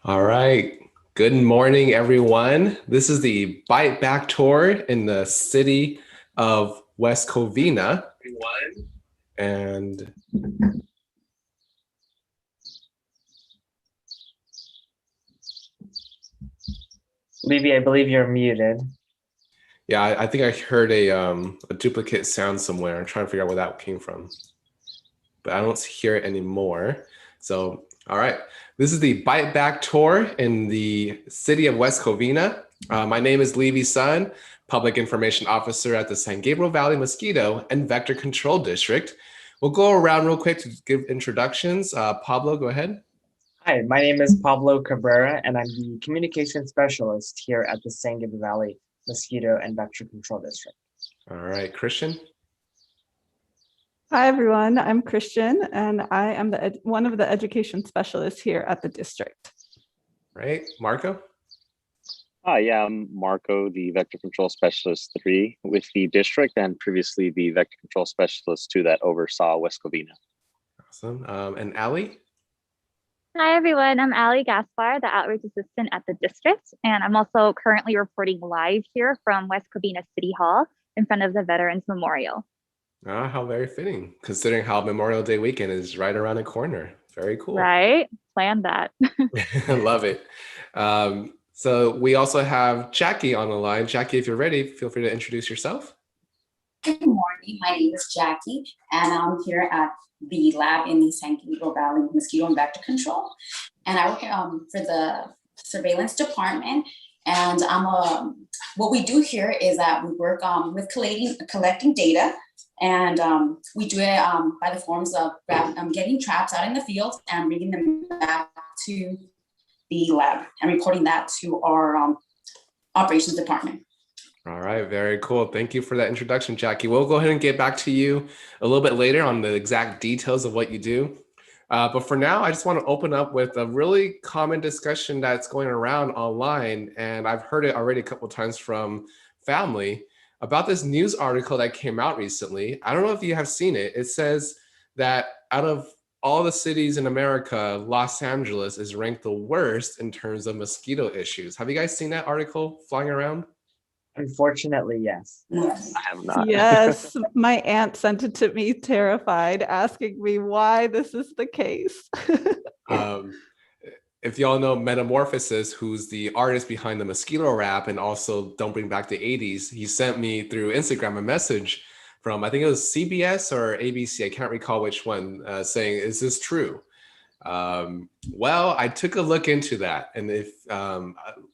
All right. Good morning, everyone. This is the Bite Back Tour in the city of West Covina. And Levy, I believe you're muted. yeah, I think I heard a duplicate sound somewhere. I'm trying to figure out where that came from, but I don't hear it anymore. So, all right. This is the Bite Back Tour in the city of West Covina. My name is Levy Sun, Public Information Officer at the San Gabriel Valley Mosquito and Vector Control District. We'll go around real quick to give introductions. Pablo, go ahead. Hi, my name is Pablo Cabrera, and I'm the Communication Specialist here at the San Gabriel Valley Mosquito and Vector Control District. All right, Christian. Hi, everyone. I'm Christian, and I am one of the education specialists here at the district. Right, Marco. Hi, yeah, I'm Marco, the Vector Control Specialist 3 with the district, and previously the Vector Control Specialist 2 that oversaw West Covina. Awesome. And Ali. Hi, everyone. I'm Ali Gaspar, the Outreach Assistant at the district, and I'm also currently reporting live here from West Covina City Hall in front of the Veterans Memorial. Ah, how very fitting, considering how Memorial Day weekend is right around the corner. Very cool. Right? Plan that. I love it. So we also have Jackie on the line. Jackie, if you're ready, feel free to introduce yourself. Good morning. My name is Jackie, and I'm here at the lab in the San Gabriel Valley Mosquito and Vector Control. And I work for the surveillance department. And what we do here is that we work with collecting data, and we do it by the forms of getting traps out in the field and bringing them back to the lab and reporting that to our operations department. All right, very cool. Thank you for that introduction, Jackie. We'll go ahead and get back to you a little bit later on the exact details of what you do. But for now, I just want to open up with a really common discussion that's going around online, and I've heard it already a couple of times from family about this news article that came out recently. I don't know if you have seen it. It says that out of all the cities in America, Los Angeles is ranked the worst in terms of mosquito issues. Have you guys seen that article flying around? Unfortunately, yes. Yes. I have not. Yes, my aunt sent it to me terrified, asking me why this is the case. If y'all know Metamorphosis, who's the artist behind the Mosquito Rap and also Don't Bring Back the 80s, he sent me through Instagram a message from, I think it was CBS or ABC, I can't recall which one, saying, is this true? Well, I took a look into that. And if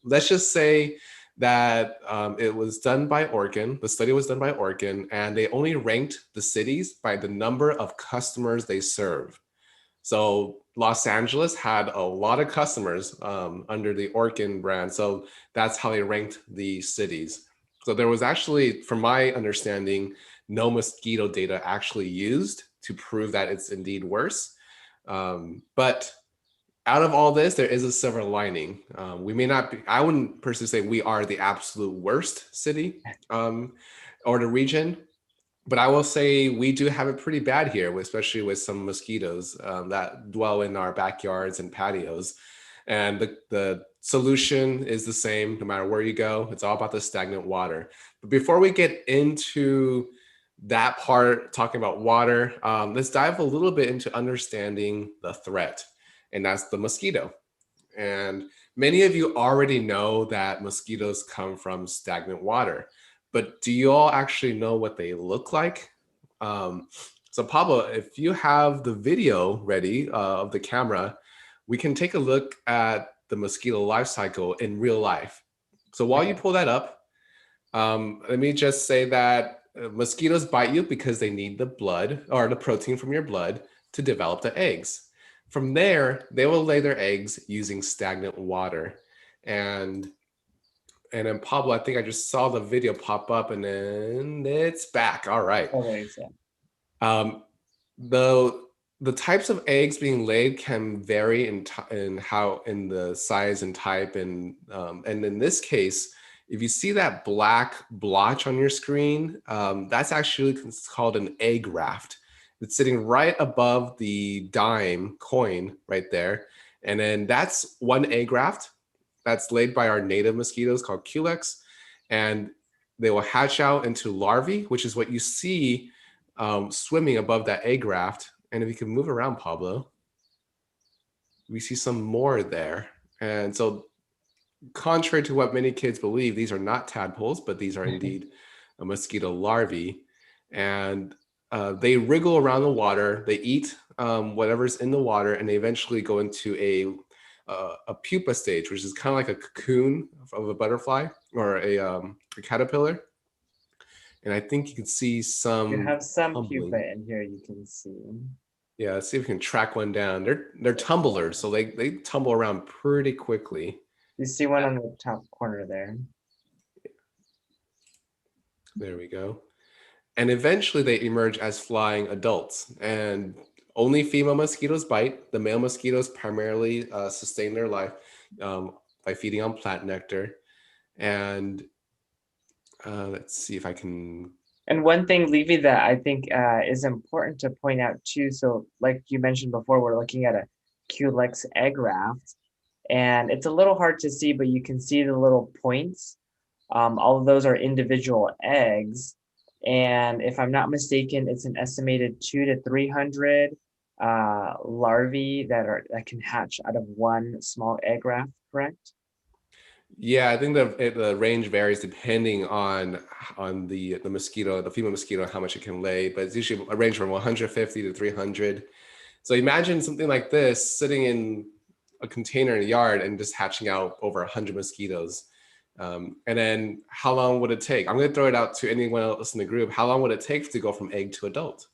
let's just say that it was done by Oregon, the study was done by Oregon, and they only ranked the cities by the number of customers they serve. So Los Angeles had a lot of customers under the Oregon brand. So that's how they ranked the cities. So there was actually, from my understanding, no mosquito data actually used to prove that it's indeed worse. But out of all this, there is a silver lining. We may not be, I wouldn't personally say we are the absolute worst city or the region, but I will say we do have it pretty bad here, especially with some mosquitoes that dwell in our backyards and patios. And the solution is the same no matter where you go. It's all about the stagnant water. But before we get into that part, talking about water, let's dive a little bit into understanding the threat, and that's the mosquito. And many of you already know that mosquitoes come from stagnant water, but do you all actually know what they look like? So Pablo, if you have the video ready of the camera, we can take a look at the mosquito life cycle in real life. So while you pull that up, let me just say that mosquitoes bite you because they need the blood or the protein from your blood to develop the eggs. From there, they will lay their eggs using stagnant water. And then Pablo, I think I just saw the video pop up and then it's back. All right. Always, yeah. The types of eggs being laid can vary in the size and type. And in this case, if you see that black blotch on your screen, that's actually called an egg raft. It's sitting right above the dime coin right there. And then that's one egg graft that's laid by our native mosquitoes called Culex. And they will hatch out into larvae, which is what you see swimming above that egg graft. And if you can move around, Pablo, we see some more there. And so contrary to what many kids believe, these are not tadpoles, but these are indeed a mosquito larvae. And they wriggle around the water. They eat whatever's in the water, and they eventually go into a pupa stage, which is kind of like a cocoon of a butterfly or a caterpillar. And I think you can see some. You have some tumbling. pupa in here, you can see. Yeah, let's see if we can track one down. They're tumblers, so they tumble around pretty quickly. You see one on the top corner there. There we go. And eventually they emerge as flying adults. And only female mosquitoes bite. The male mosquitoes primarily sustain their life by feeding on plant nectar. And let's see if I can. And one thing, Levy, that I think is important to point out too. So like you mentioned before, we're looking at a Culex egg raft. And it's a little hard to see, but you can see the little points. All of those are individual eggs. And if I'm not mistaken, it's an estimated 200 to 300 larvae that can hatch out of one small egg raft, correct? Yeah, I think the range varies depending on the mosquito, the female mosquito, how much it can lay, but it's usually a range from 150 to 300. So imagine something like this sitting in a container in a yard and just hatching out over 100 mosquitoes. And then how long would it take? I'm going to throw it out to anyone else in the group. How long would it take to go from egg to adult?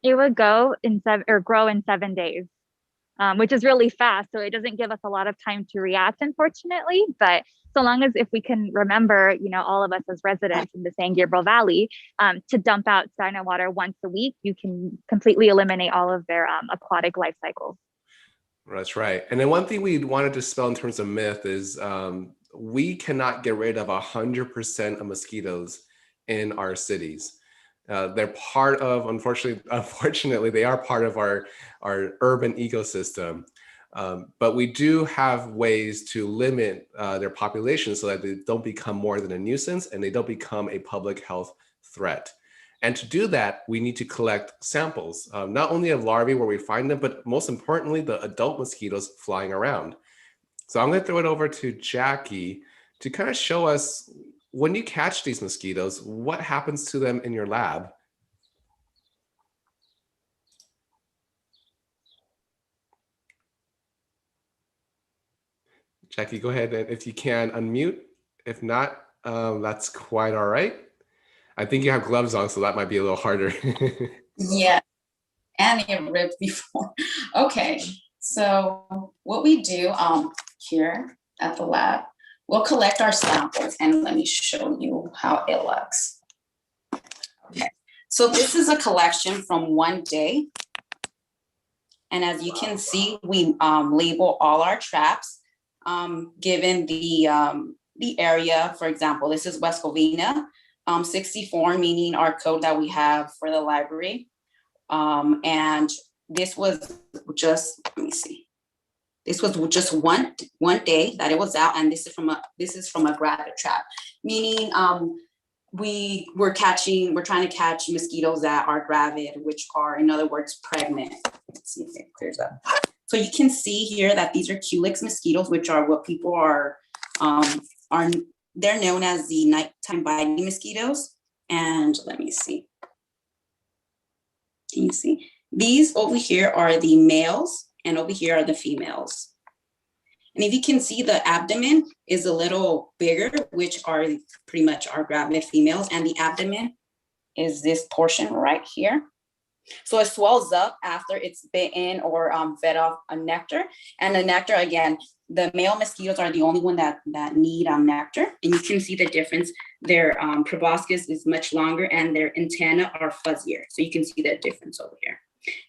It would grow in 7 days, which is really fast. So it doesn't give us a lot of time to react, unfortunately. But so long as if we can remember, all of us as residents in the San Gabriel Valley, to dump out stagnant water once a week, you can completely eliminate all of their aquatic life cycles. That's right. And then one thing we wanted to dispel in terms of myth is we cannot get rid of 100% of mosquitoes in our cities. They're part of, unfortunately, they are part of our urban ecosystem. But we do have ways to limit their population so that they don't become more than a nuisance and they don't become a public health threat. And to do that, we need to collect samples, not only of larvae where we find them, but most importantly, the adult mosquitoes flying around. So I'm going to throw it over to Jackie to kind of show us, when you catch these mosquitoes, what happens to them in your lab? Jackie, go ahead, and if you can unmute. If not, that's quite all right. I think you have gloves on, so that might be a little harder. Yeah, and it ripped before. Okay, so what we do here at the lab, we'll collect our samples, and let me show you how it looks. Okay, so this is a collection from one day. And as you can see, we label all our traps, given the area. For example, this is West Covina. 64, meaning our code that we have for the library. And this was just, let me see. This was just one day that it was out, and this is from a gravid trap, meaning we're trying to catch mosquitoes that are gravid, which are, in other words, pregnant. Let's see if it clears up. So you can see here that these are Culex mosquitoes, which are what people are they're known as the nighttime biting mosquitoes. And let me see. Can you see? These over here are the males, and over here are the females. And if you can see, the abdomen is a little bigger, which are pretty much our gravid females. And the abdomen is this portion right here. So it swells up after it's bitten or fed off a nectar. And the nectar, again, the male mosquitoes are the only one that need nectar. And you can see the difference. Their proboscis is much longer and their antennae are fuzzier. So you can see the difference over here.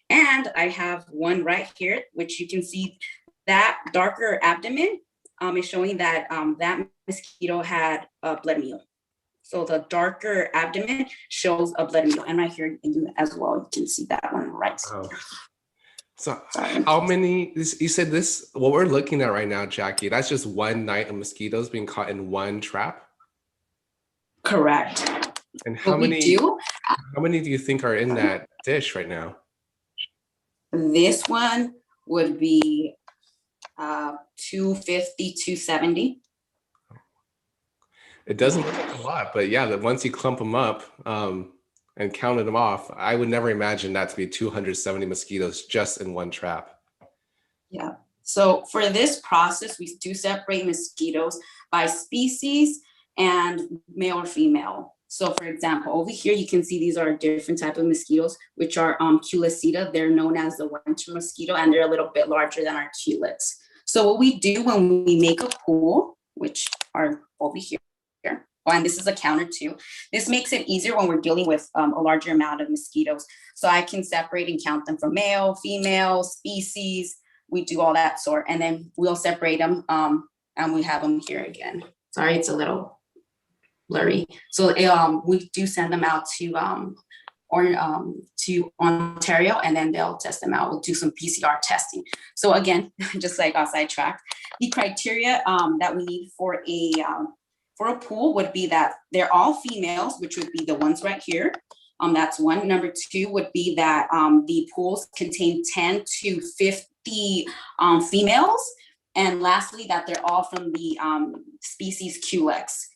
And I have one right here, which you can see that darker abdomen is showing that that mosquito had a blood meal. So the darker abdomen shows a blood meal. And right here as well, you can see that one right. Oh. So Sorry. how many, you said this, what we're looking at right now, Jackie, that's just one night of mosquitoes being caught in one trap? Correct. And What we do, how many do you think are in that dish right now? this one would be 250, 270. It doesn't look like a lot, but yeah, that once you clump them up and counted them off, I would never imagine that to be 270 mosquitoes just in one trap. Yeah. So for this process, we do separate mosquitoes by species and male or female. So for example, over here, you can see these are different type of mosquitoes, which are Culicida. They're known as the winter mosquito, and they're a little bit larger than our culex. So what we do when we make a pool, which are over here, oh, and this is a counter too. This makes it easier when we're dealing with a larger amount of mosquitoes. So I can separate and count them from male, female, species. We do all that sort, and then we'll separate them and we have them here again. Sorry, it's a little blurry. So we do send them out to Ontario, and then they'll test them out. We'll do some PCR testing. So again, just like us, I track the criteria that we need for a pool would be that they're all females, which would be the ones right here. That's one. Number two would be that the pools contain 10 to 50 females. And lastly, that they're all from the species Culex.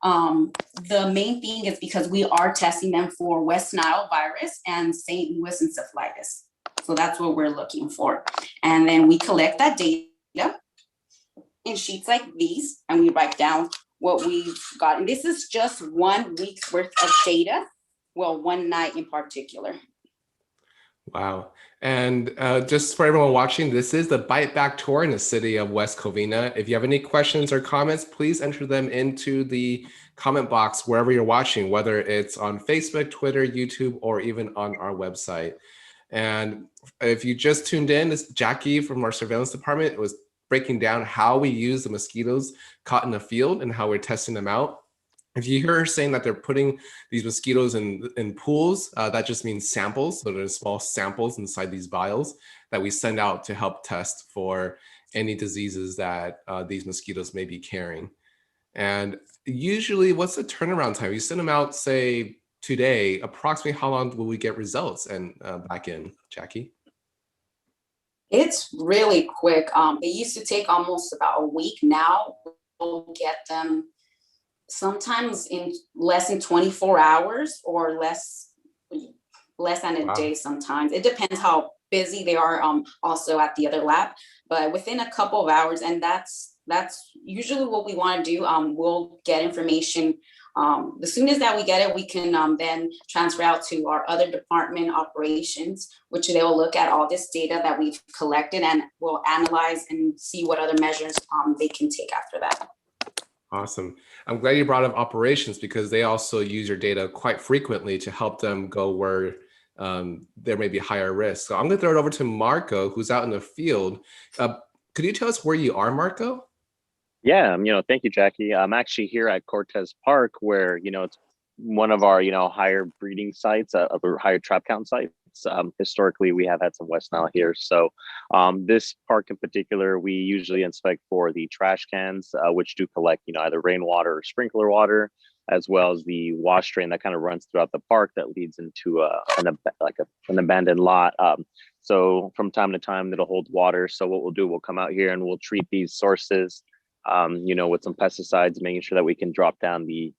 The main thing is because we are testing them for West Nile virus and St. Louis encephalitis. So that's what we're looking for. And then we collect that data in sheets like these, and we write down what we've got. And this is just 1 week's worth of data. Well, one night in particular. Wow. And just for everyone watching, this is the Bite Back Tour in the city of West Covina. If you have any questions or comments, please enter them into the comment box wherever you're watching, whether it's on Facebook, Twitter, YouTube, or even on our website. And if you just tuned in, this is Jackie from our surveillance department. It was breaking down how we use the mosquitoes caught in the field and how we're testing them out. If you hear her saying that they're putting these mosquitoes in pools, that just means samples. So there's small samples inside these vials that we send out to help test for any diseases that these mosquitoes may be carrying. And usually, what's the turnaround time? You send them out, say, today, approximately how long will we get results and back in, Jackie? It's really quick. It used to take almost about a week. Now we'll get them sometimes in less than 24 hours or less than a day sometimes. It depends how busy they are also at the other lab, but within a couple of hours, and that's usually what we want to do. We'll get information. As soon as that we get it, we can then transfer out to our other department, operations, which they will look at all this data that we've collected and will analyze and see what other measures they can take after that. Awesome. I'm glad you brought up operations because they also use your data quite frequently to help them go where there may be higher risk. So I'm going to throw it over to Marco, who's out in the field. Could you tell us where you are, Marco? Yeah, thank you, Jackie. I'm actually here at Cortez Park, where, it's one of our, higher breeding sites, of a higher trap count sites. Historically, we have had some West Nile here. So this park in particular, we usually inspect for the trash cans, which do collect, either rainwater or sprinkler water, as well as the wash drain that kind of runs throughout the park that leads into an abandoned lot. So from time to time, it'll hold water. So what we'll do, we'll come out here and we'll treat these sources, with some pesticides, making sure that we can drop down we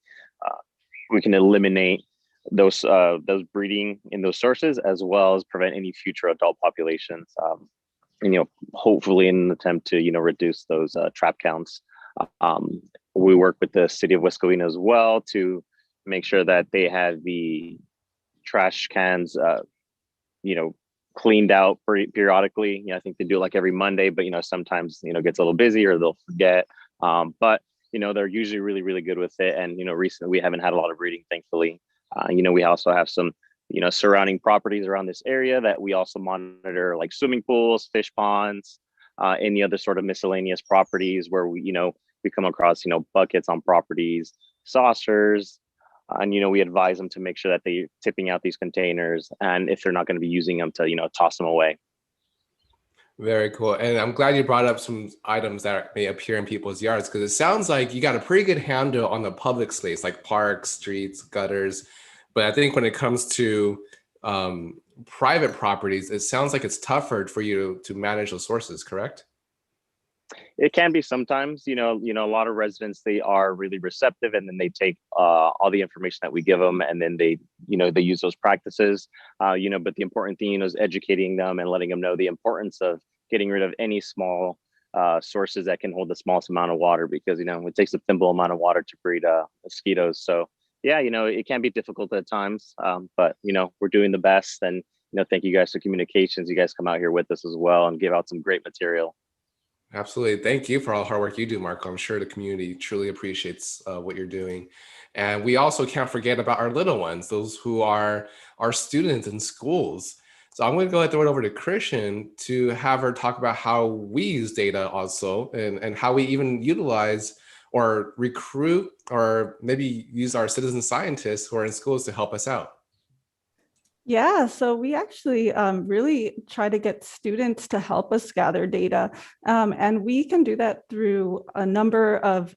can eliminate those breeding in those sources, as well as prevent any future adult populations, hopefully in an attempt to, reduce those trap counts. We work with the city of West Covina as well to make sure that they have the trash cans, cleaned out periodically. I think they do like every Monday, but sometimes gets a little busy or they'll forget. But they're usually really, really good with it. And recently we haven't had a lot of breeding, thankfully. We also have some surrounding properties around this area that we also monitor, like swimming pools, fish ponds, any other sort of miscellaneous properties where we come across buckets on properties, saucers. And we advise them to make sure that they're tipping out these containers, and if they're not going to be using them, to toss them away. Very cool. And I'm glad you brought up some items that may appear in people's yards, because it sounds like you got a pretty good handle on the public space, like parks, streets, gutters. But I think when it comes to private properties, it sounds like it's tougher for you to manage those sources, correct? It can be sometimes, a lot of residents, they are really receptive, and then they take all the information that we give them, and then they use those practices, but the important thing, is educating them and letting them know the importance of getting rid of any small sources that can hold the smallest amount of water, because, it takes a thimble amount of water to breed mosquitoes. So yeah, it can be difficult at times, but, we're doing the best. And, thank you guys for communications. You guys come out here with us as well and give out some great material. Absolutely. Thank you for all the hard work you do, Marco. I'm sure the community truly appreciates what you're doing. And we also can't forget about our little ones, those who are our students in schools. So I'm going to go ahead and throw it over to Christian to have her talk about how we use data also, and how we even utilize or recruit or maybe use our citizen scientists who are in schools to help us out. Yeah, so we actually really try to get students to help us gather data. And we can do that through a number of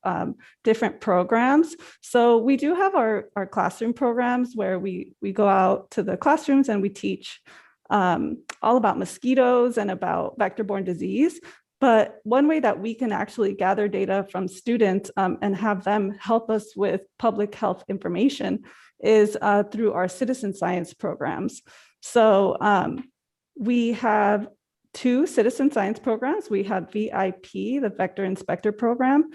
different programs. So we do have our classroom programs where we go out to the classrooms and we teach all about mosquitoes and about vector-borne disease. But one way that we can actually gather data from students and have them help us with public health information is through our citizen science programs. So we have 2 citizen science programs. We have VIP, the Vector Inspector Program,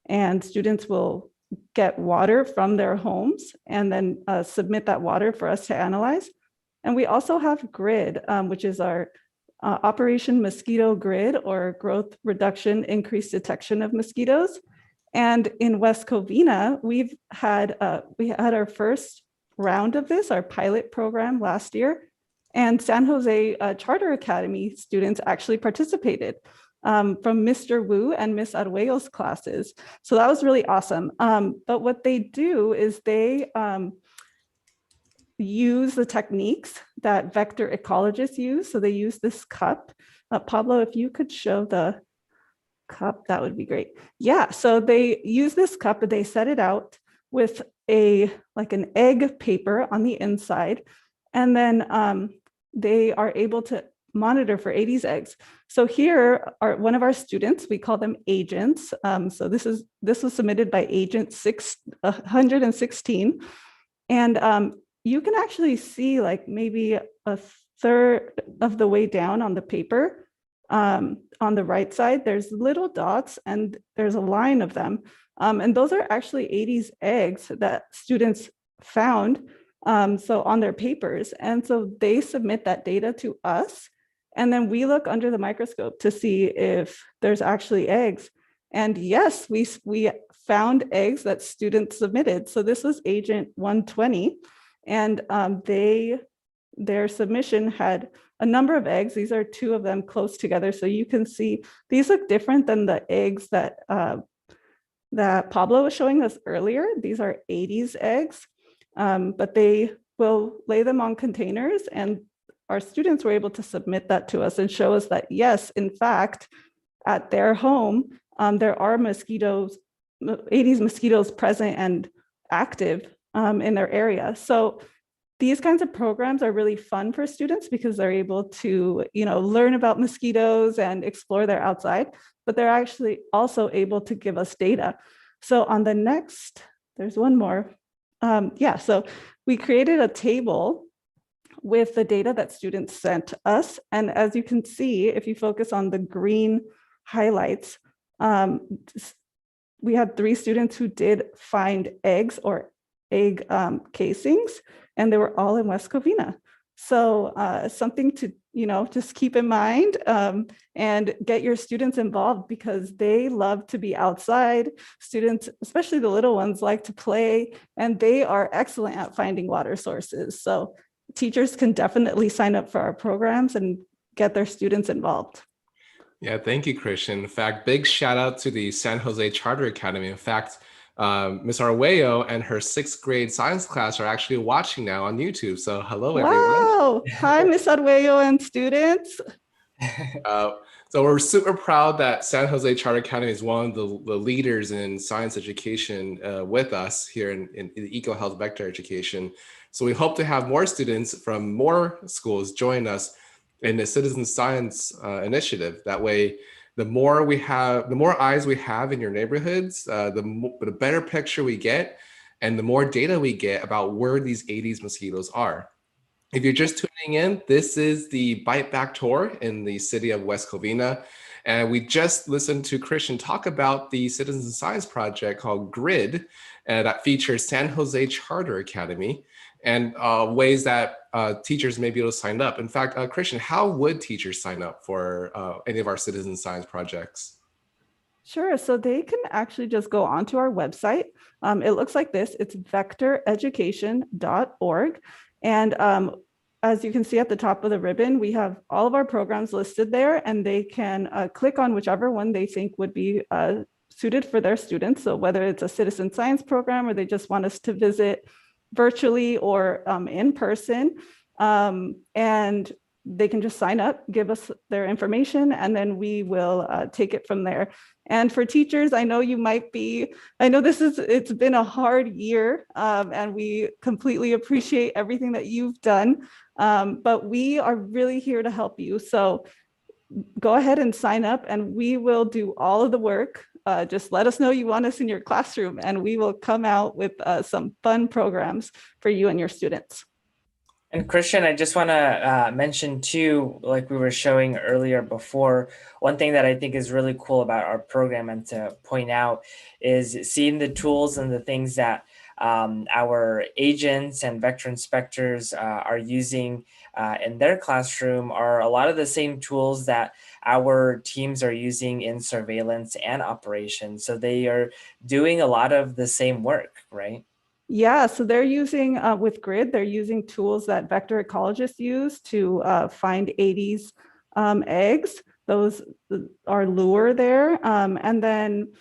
and students will get water from their homes and then submit that water for us to analyze. And we also have GRID, which is our Operation Mosquito Grid, or Growth Reduction Increased Detection of Mosquitoes. And in West Covina, we had our first round of this, our pilot program last year, and San Jose Charter Academy students actually participated from Mr. Wu and Miss Arguello's classes. So that was really awesome. But what they do is they use the techniques that vector ecologists use. So they use this cup. Pablo, if you could show the cup, that would be great. Yeah, so they use this cup, but they set it out with an egg paper on the inside. And then they are able to monitor for Aedes eggs. So here are one of our students, we call them agents. So this was submitted by agent 116. And you can actually see like maybe a third of the way down on the paper. On the right side, there's little dots and there's a line of them. And those are actually Aedes eggs that students found so on their papers. And so they submit that data to us. And then we look under the microscope to see if there's actually eggs. And yes, we found eggs that students submitted. So this was agent 120. And their submission had a number of eggs. These are 2 of them close together. So you can see these look different than the eggs that Pablo was showing us earlier. These are Aedes eggs, but they will lay them on containers, and our students were able to submit that to us and show us that, yes, in fact, at their home, there are mosquitoes, Aedes mosquitoes present and active in their area. So these kinds of programs are really fun for students because they're able to, learn about mosquitoes and explore their outside, but they're actually also able to give us data. So on the next, there's one more. So we created a table with the data that students sent us. And as you can see, if you focus on the green highlights, we had 3 students who did find eggs or egg casings, and they were all in West Covina. So something to, just keep in mind and get your students involved because they love to be outside. Students, especially the little ones, like to play, and they are excellent at finding water sources. So teachers can definitely sign up for our programs and get their students involved. Yeah, thank you, Christian. In fact, big shout out to the San Jose Charter Academy. In fact, Ms. Arguello and her 6th grade science class are actually watching now on YouTube. So hello, everyone. Wow. Hi, Ms. Arguello and students. So we're super proud that San Jose Charter Academy is one of the leaders in science education with us here in EcoHealth Vector Education. So we hope to have more students from more schools join us in the citizen science initiative. That way, the more eyes we have in your neighborhoods, the better picture we get, and the more data we get about where these Aedes mosquitoes are. If you're just tuning in, this is the Bite Back Tour in the city of West Covina. And we just listened to Christian talk about the citizen science project called GRID that features San Jose Charter Academy and ways that teachers may be able to sign up. In fact, Christian, how would teachers sign up for any of our citizen science projects? Sure. So they can actually just go onto our website. It looks like this. It's vectoreducation.org. And as you can see at the top of the ribbon, we have all of our programs listed there, and they can click on whichever one they think would be suited for their students. So whether it's a citizen science program or they just want us to visit virtually or in person, and they can just sign up, give us their information, and then we will take it from there. And for teachers, I know it's been a hard year, and we completely appreciate everything that you've done, but we are really here to help you. So go ahead and sign up and we will do all of the work. Just let us know you want us in your classroom and we will come out with some fun programs for you and your students. And Christian, I just want to mention too, like we were showing earlier before, one thing that I think is really cool about our program and to point out is seeing the tools and the things that our agents and vector inspectors are using in their classroom are a lot of the same tools that our teams are using in surveillance and operations. So they are doing a lot of the same work, right? Yeah, so they're using, with GRID, they're using tools that vector ecologists use to find Aedes eggs. Those are lure there. And then,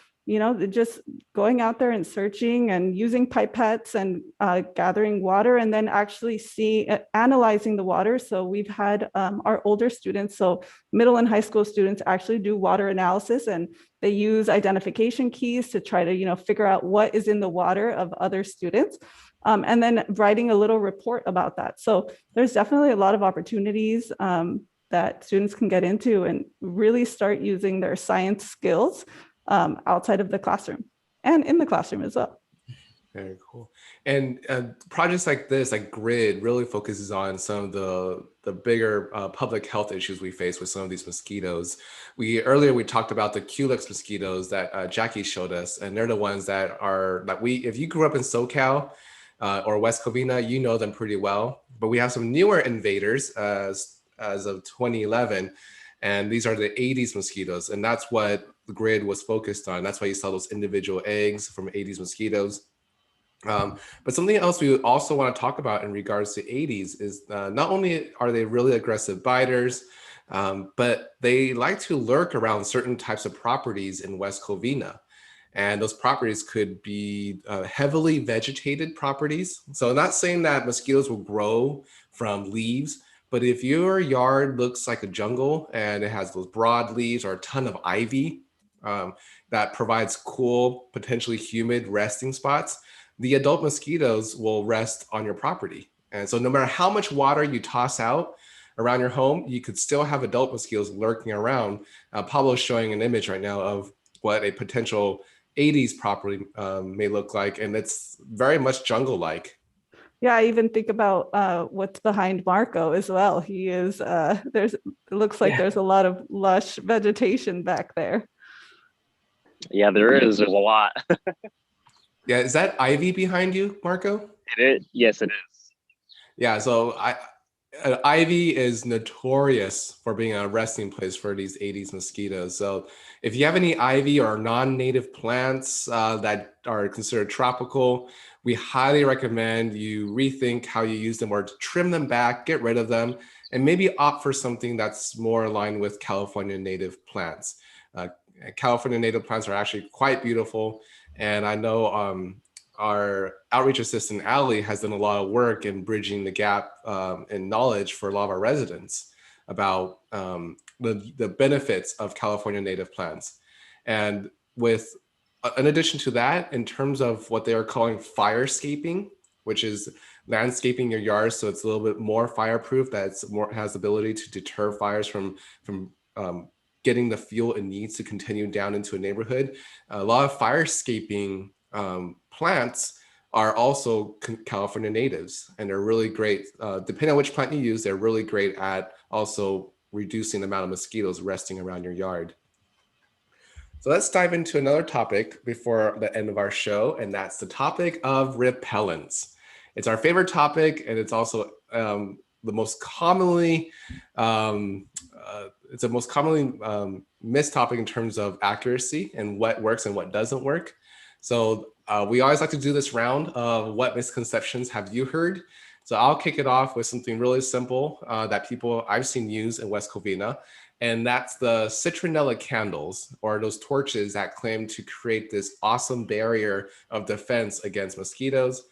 just going out there and searching and using pipettes and gathering water and then actually analyzing the water. So we've had our older students, so middle and high school students actually do water analysis, and they use identification keys to try to, figure out what is in the water of other students, and then writing a little report about that. So there's definitely a lot of opportunities that students can get into and really start using their science skills outside of the classroom and in the classroom as well. Very cool. And projects like this, like GRID, really focuses on some of the bigger public health issues we face with some of these mosquitoes. Earlier we talked about the Culex mosquitoes that Jackie showed us, and they're the ones that if you grew up in SoCal or West Covina, you know them pretty well. But we have some newer invaders as of 2011, and these are the Aedes mosquitoes, and that's what the GRID was focused on. That's why you saw those individual eggs from Aedes mosquitoes. But something else we also want to talk about in regards to Aedes is not only are they really aggressive biters, but they like to lurk around certain types of properties in West Covina. And those properties could be heavily vegetated properties. So I'm not saying that mosquitoes will grow from leaves, but if your yard looks like a jungle and it has those broad leaves or a ton of ivy that provides cool, potentially humid resting spots, the adult mosquitoes will rest on your property. And so no matter how much water you toss out around your home, you could still have adult mosquitoes lurking around. Pablo's showing an image right now of what a potential Aedes property may look like, and it's very much jungle-like. Yeah, I even think about what's behind Marco as well. He is, it looks like there's a lot of lush vegetation back there. Yeah, there's a lot. Yeah, is that ivy behind you, Marco? It is. Yes, it is. Yeah, so ivy is notorious for being a resting place for these Aedes mosquitoes. So if you have any ivy or non-native plants that are considered tropical, we highly recommend you rethink how you use them or to trim them back, get rid of them, and maybe opt for something that's more aligned with California native plants. California native plants are actually quite beautiful. And I know our outreach assistant, Allie, has done a lot of work in bridging the gap in knowledge for a lot of our residents about the benefits of California native plants. And with, in addition to that, in terms of what they are calling firescaping, which is landscaping your yard so it's a little bit more fireproof, that's more has the ability to deter fires from getting the fuel it needs to continue down into a neighborhood. A lot of firescaping plants are also California natives, and they're really great. Depending on which plant you use, they're really great at also reducing the amount of mosquitoes resting around your yard. So let's dive into another topic before the end of our show, and that's the topic of repellents. It's our favorite topic, and it's also the most commonly missed topic in terms of accuracy and what works and what doesn't work. So we always like to do this round of what misconceptions have you heard? So I'll kick it off with something really simple that people I've seen use in West Covina, and that's the citronella candles, or those torches that claim to create this awesome barrier of defense against mosquitoes.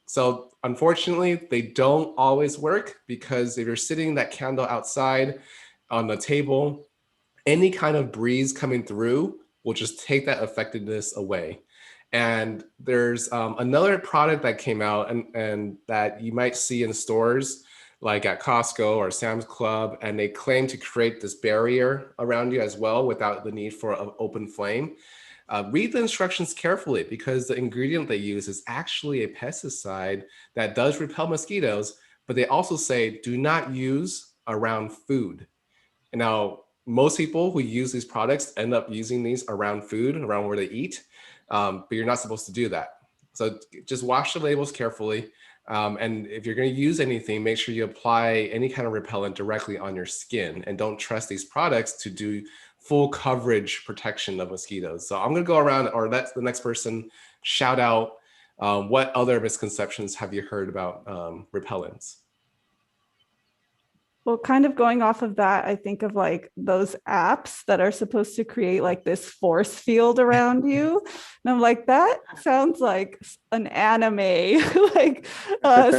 So unfortunately, they don't always work, because if you're sitting that candle outside on the table, any kind of breeze coming through will just take that effectiveness away. And there's another product that came out and that you might see in stores like at Costco or Sam's Club, and they claim to create this barrier around you as well without the need for an open flame. Read the instructions carefully, because the ingredient they use is actually a pesticide that does repel mosquitoes, but they also say do not use around food. And now, most people who use these products end up using these around food, around where they eat, but you're not supposed to do that. So just watch the labels carefully. And if you're going to use anything, make sure you apply any kind of repellent directly on your skin, and don't trust these products to do full coverage protection of mosquitoes. So I'm going to go around, or let the next person shout out what other misconceptions have you heard about repellents? Well, kind of going off of that, I think of like those apps that are supposed to create like this force field around you. And I'm like, that sounds like an anime, like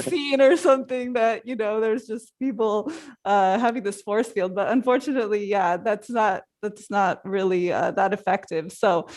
scene or something that, you know, there's just people having this force field. But unfortunately, yeah, that's not really that effective. So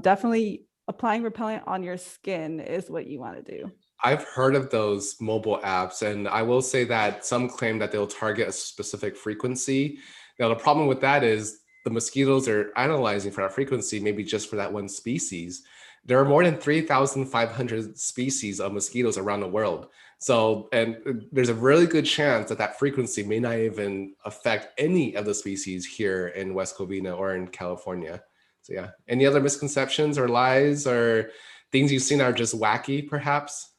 definitely applying repellent on your skin is what you want to do. I've heard of those mobile apps, and I will say that some claim that they'll target a specific frequency. Now, the problem with that is the mosquitoes are analyzing for that frequency, maybe just for that one species. There are more than 3,500 species of mosquitoes around the world. So, and there's a really good chance that that frequency may not even affect any of the species here in West Covina or in California. So yeah, any other misconceptions or lies or things you've seen that are just wacky, perhaps?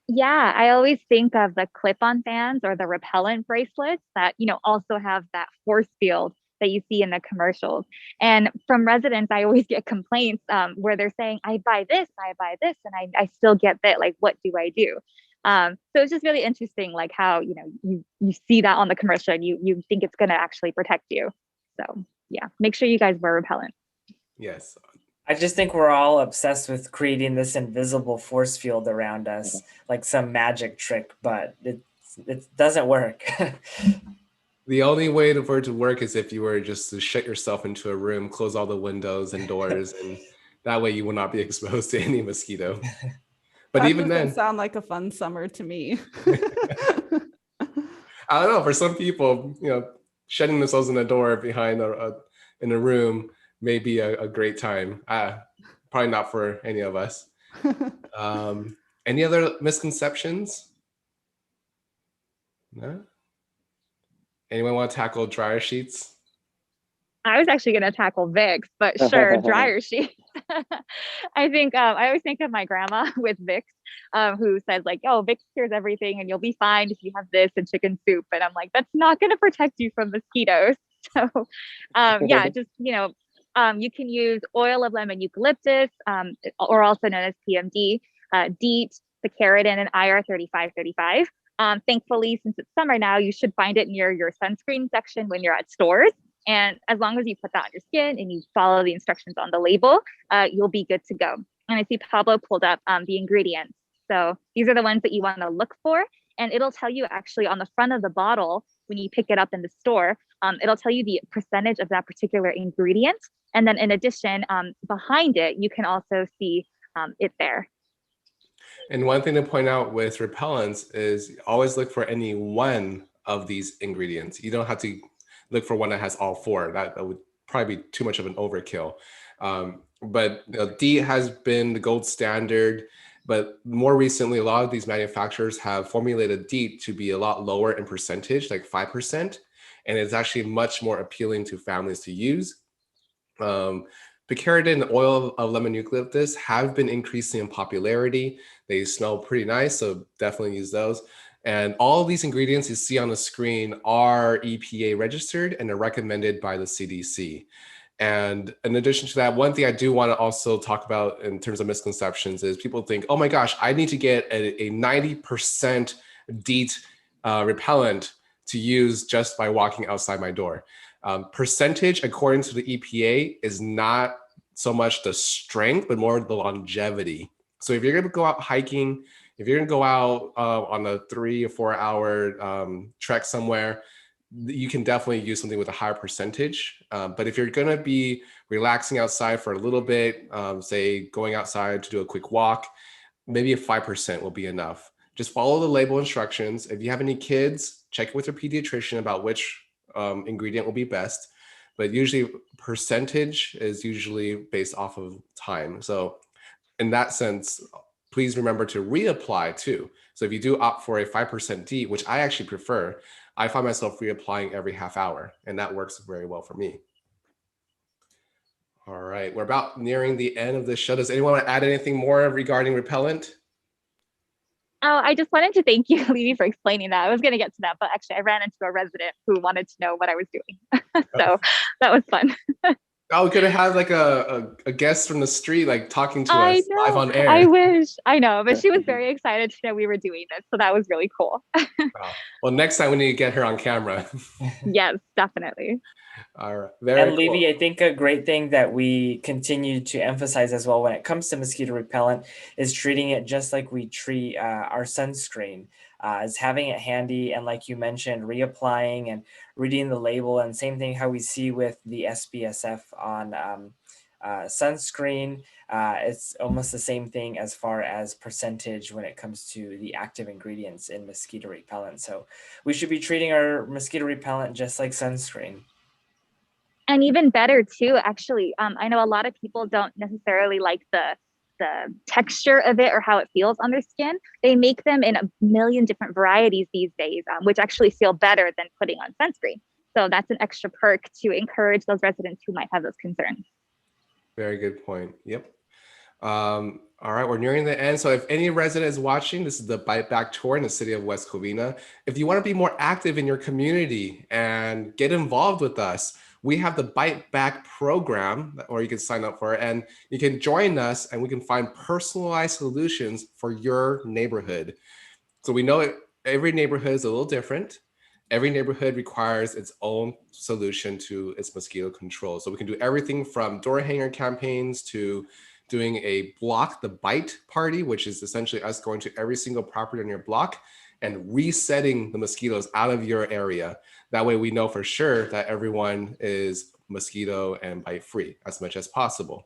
Yeah, I always think of the clip-on fans or the repellent bracelets that, you know, also have that force field that you see in the commercials. And from residents, I always get complaints where they're saying, I buy this, and I still get that. Like, what do I do? So it's just really interesting, like how, you know, you see that on the commercial and you think it's going to actually protect you. So yeah, make sure you guys wear repellent. Yes. I just think we're all obsessed with creating this invisible force field around us, like some magic trick, but it doesn't work. The only way for it to work is if you were just to shut yourself into a room, close all the windows and doors, and that way you will not be exposed to any mosquito. But that even then, sound like a fun summer to me. I don't know. For some people, you know, shutting themselves in a door behind in a room may be a great time. Probably not for any of us. Any other misconceptions? No? Anyone want to tackle dryer sheets? I was actually going to tackle Vicks, but sure, dryer sheets. I think I always think of my grandma with Vicks, who says like, "Oh, Vicks cures everything, and you'll be fine if you have this and chicken soup." And I'm like, that's not going to protect you from mosquitoes. So, yeah, just, you know, you can use oil of lemon eucalyptus, or also known as PMD, DEET, picaridin, and IR 3535. Thankfully, since it's summer now, you should find it near your sunscreen section when you're at stores. And as long as you put that on your skin and you follow the instructions on the label, you'll be good to go. And I see Pablo pulled up the ingredients. So these are the ones that you want to look for. And it'll tell you actually on the front of the bottle when you pick it up in the store, it'll tell you the percentage of that particular ingredient. And then in addition, behind it, you can also see it there. And one thing to point out with repellents is always look for any one of these ingredients. You don't have to look for one that has all four. That would probably be too much of an overkill. But DEET has been the gold standard. But more recently, a lot of these manufacturers have formulated DEET to be a lot lower in percentage, like 5%. And it's actually much more appealing to families to use. Picaridin and oil of lemon eucalyptus have been increasing in popularity. They smell pretty nice, so definitely use those. And all of these ingredients you see on the screen are EPA registered and are recommended by the CDC. And in addition to that, one thing I do want to also talk about in terms of misconceptions is people think, oh my gosh, I need to get a 90% DEET repellent to use just by walking outside my door. Percentage, according to the EPA, is not so much the strength, but more the longevity. So if you're going to go out hiking, if you're going to go out on a 3 or 4 hour trek somewhere, you can definitely use something with a higher percentage. But if you're going to be relaxing outside for a little bit, say going outside to do a quick walk, maybe a 5% will be enough. Just follow the label instructions. If you have any kids, check with your pediatrician about which ingredient will be best. But usually percentage is usually based off of time. So in that sense, please remember to reapply too. So if you do opt for a 5% DEET, which I actually prefer, I find myself reapplying every half hour, and that works very well for me. All right, we're about nearing the end of this show. Does anyone want to add anything more regarding repellent? Oh, I just wanted to thank you, Levy, for explaining that. I was going to get to that, but actually I ran into a resident who wanted to know what I was doing. So that was fun. Oh, we could have had like a guest from the street, like talking to us live on air. I wish. I know, but she was very excited to know we were doing this. So that was really cool. Wow. Well, next time we need to get her on camera. Yes, definitely. All right. Very And Levy, I think a great thing that we continue to emphasize as well when it comes to mosquito repellent is treating it just like we treat our sunscreen, is having it handy. And like you mentioned, reapplying and reading the label, and same thing how we see with the SPSF on sunscreen. It's almost the same thing as far as percentage when it comes to the active ingredients in mosquito repellent. So we should be treating our mosquito repellent just like sunscreen. And even better too, actually, I know a lot of people don't necessarily like the texture of it or how it feels on their skin. They make them in a million different varieties these days, which actually feel better than putting on sunscreen. So that's an extra perk to encourage those residents who might have those concerns. Very good point. Yep. All right, we're nearing the end. So if any resident is watching, this is the Bite Back Tour in the city of West Covina. If you want to be more active in your community and get involved with us, we have the Bite Back program, or you can sign up for it, and you can join us and we can find personalized solutions for your neighborhood. So we know every neighborhood is a little different. Every neighborhood requires its own solution to its mosquito control. So we can do everything from door hanger campaigns to doing a block the bite party, which is essentially us going to every single property on your block and resetting the mosquitoes out of your area. That way we know for sure that everyone is mosquito and bite free as much as possible.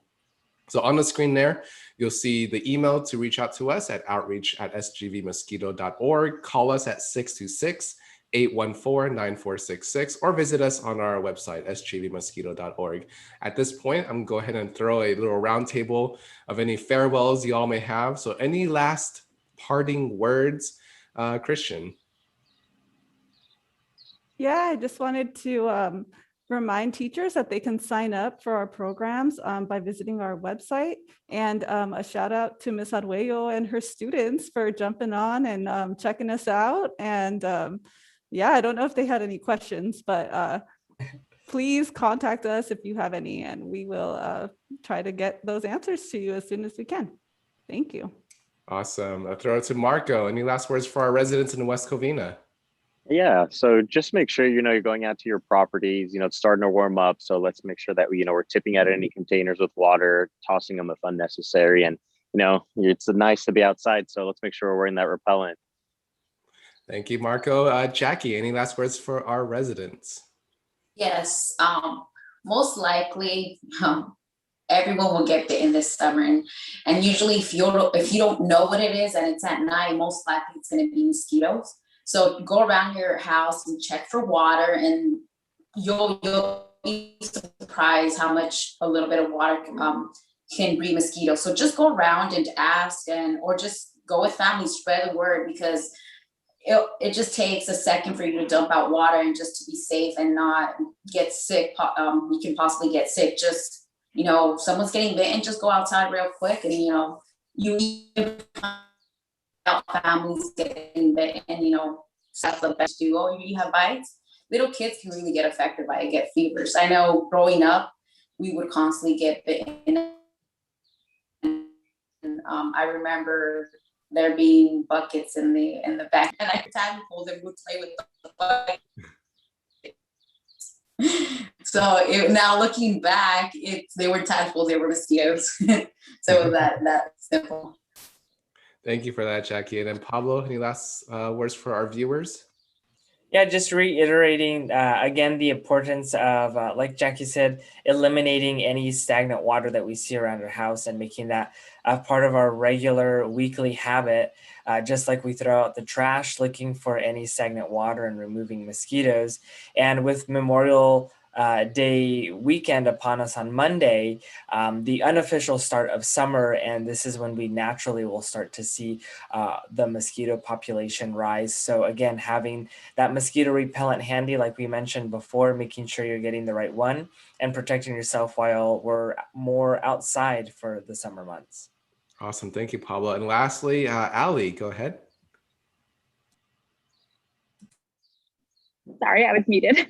So on the screen there, you'll see the email to reach out to us at outreach@sgvmosquito.org. Call us at 626-814-9466 or visit us on our website, sgvmosquito.org. At this point, I'm going to go ahead and throw a little round table of any farewells you all may have. So any last parting words, Christian? Yeah, I just wanted to remind teachers that they can sign up for our programs by visiting our website. And a shout out to Ms. Arguello and her students for jumping on and checking us out. And yeah, I don't know if they had any questions, but please contact us if you have any, and we will try to get those answers to you as soon as we can. Thank you. Awesome. I'll throw it to Marco. Any last words for our residents in West Covina? Yeah, so just make sure, you're going out to your properties, it's starting to warm up. So let's make sure that we're tipping out any containers with water, tossing them if unnecessary. And, it's nice to be outside. So let's make sure we're wearing that repellent. Thank you, Marco. Jackie, any last words for our residents? Yes, most likely everyone will get bitten this summer, and usually if you don't know what it is and it's at night, most likely it's going to be mosquitoes. So go around your house and check for water, and you'll be surprised how much a little bit of water can breed mosquitoes. So just go around and ask, or just go with family, spread the word, because it just takes a second for you to dump out water and just to be safe and not get sick. You can possibly get sick. Just, someone's getting bitten, just go outside real quick, and you need families getting bitten, that's the best to do. Oh, you have bites? Little kids can really get affected by it, get fevers. I know growing up, we would constantly get bitten. I remember there being buckets in the back, and every time they would play with the bucket. So now looking back, they were tadpoles, they were mosquitoes. So that simple. Thank you for that, Jackie. And then Pablo, any last words for our viewers? Yeah, just reiterating again the importance of, like Jackie said, eliminating any stagnant water that we see around our house and making that a part of our regular weekly habit, just like we throw out the trash, looking for any stagnant water and removing mosquitoes. And with Memorial Day weekend upon us on Monday, the unofficial start of summer, and this is when we naturally will start to see the mosquito population rise. So again, having that mosquito repellent handy, like we mentioned before, making sure you're getting the right one and protecting yourself while we're more outside for the summer months. Awesome. Thank you, Pablo. And lastly, Ali, go ahead. Sorry, I was muted.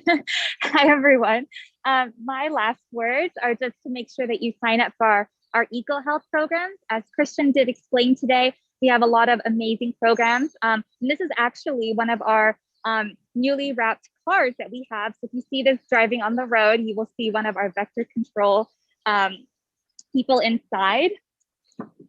Hi, everyone. My last words are just to make sure that you sign up for our eco health programs. As Christian did explain today, we have a lot of amazing programs. And this is actually one of our newly wrapped cars that we have. So if you see this driving on the road, you will see one of our vector control people inside.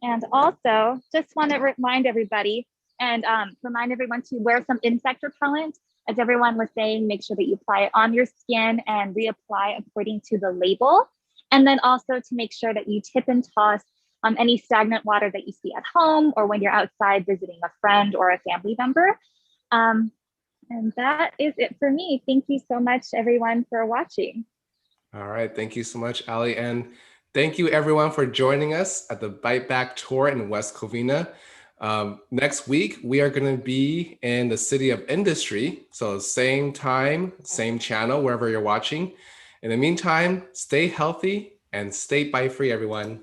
And also just want to remind everybody and remind everyone to wear some insect repellent. As everyone was saying, make sure that you apply it on your skin and reapply according to the label. And then also to make sure that you tip and toss any stagnant water that you see at home or when you're outside visiting a friend or a family member. And that is it for me. Thank you so much, everyone, for watching. All right. Thank you so much, Ali. And thank you, everyone, for joining us at the Bite Back Tour in West Covina. Next week, we are going to be in the City of Industry. So same time, same channel, wherever you're watching. In the meantime, stay healthy and stay bite free, everyone.